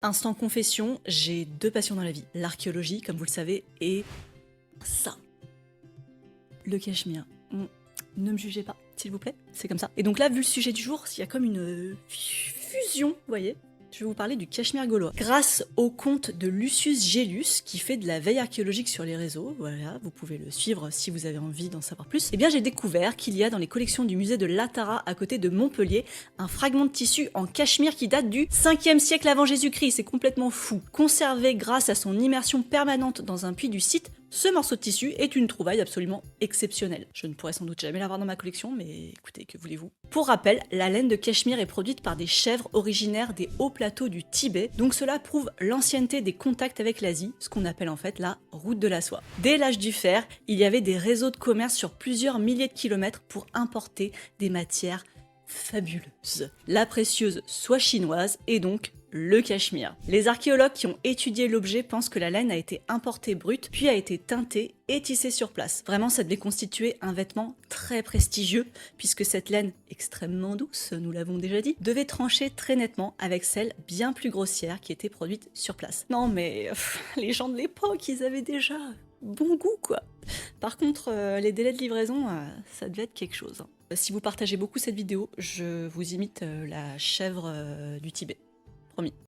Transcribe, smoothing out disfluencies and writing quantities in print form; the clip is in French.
Instant confession, j'ai deux passions dans la vie. L'archéologie, comme vous le savez, et ça. Le cachemire. Ne me jugez pas, s'il vous plaît, c'est comme ça. Et donc là, vu le sujet du jour, il y a comme une fusion, vous voyez. Je vais vous parler du cachemire gaulois. Grâce au compte de Lucius Gellius, qui fait de la veille archéologique sur les réseaux, voilà, vous pouvez le suivre si vous avez envie d'en savoir plus, eh bien j'ai découvert qu'il y a dans les collections du musée de Lattara, à côté de Montpellier, un fragment de tissu en cachemire qui date du 5e siècle avant Jésus-Christ, c'est complètement fou. Conservé grâce à son immersion permanente dans un puits du site, ce morceau de tissu est une trouvaille absolument exceptionnelle. Je ne pourrais sans doute jamais l'avoir dans ma collection, mais écoutez, que voulez-vous. Pour rappel, la laine de cachemire est produite par des chèvres originaires des hauts plateaux du Tibet, donc cela prouve l'ancienneté des contacts avec l'Asie, ce qu'on appelle en fait la route de la soie. Dès l'âge du fer, il y avait des réseaux de commerce sur plusieurs milliers de kilomètres pour importer des matières fabuleuse. La précieuse soie chinoise et donc le cachemire. Les archéologues qui ont étudié l'objet pensent que la laine a été importée brute, puis a été teintée et tissée sur place. Vraiment, ça devait constituer un vêtement très prestigieux, puisque cette laine extrêmement douce, nous l'avons déjà dit, devait trancher très nettement avec celle bien plus grossière qui était produite sur place. Non mais, les gens de l'époque, ils avaient déjà bon goût quoi. Par contre, les délais de livraison, ça devait être quelque chose. Si vous partagez beaucoup cette vidéo, je vous imite la chèvre du Tibet. Promis.